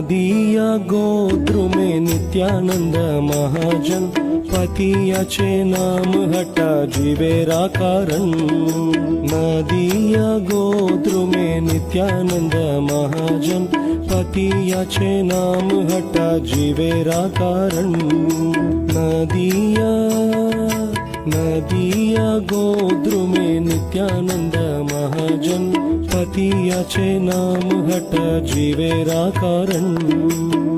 नदिया गोद्रुमे नित्यानंद महाजन पतियाचे नाम हटा जीवेरा कारण। नदिया गोद्रुमे नित्यानंद महाजन पतियाचे नाम हटा जीवेरा कारण। नदिया गोद्रुमे नित्यानंद महाजन पतियाचे नाम हटा जीवेरा कारण।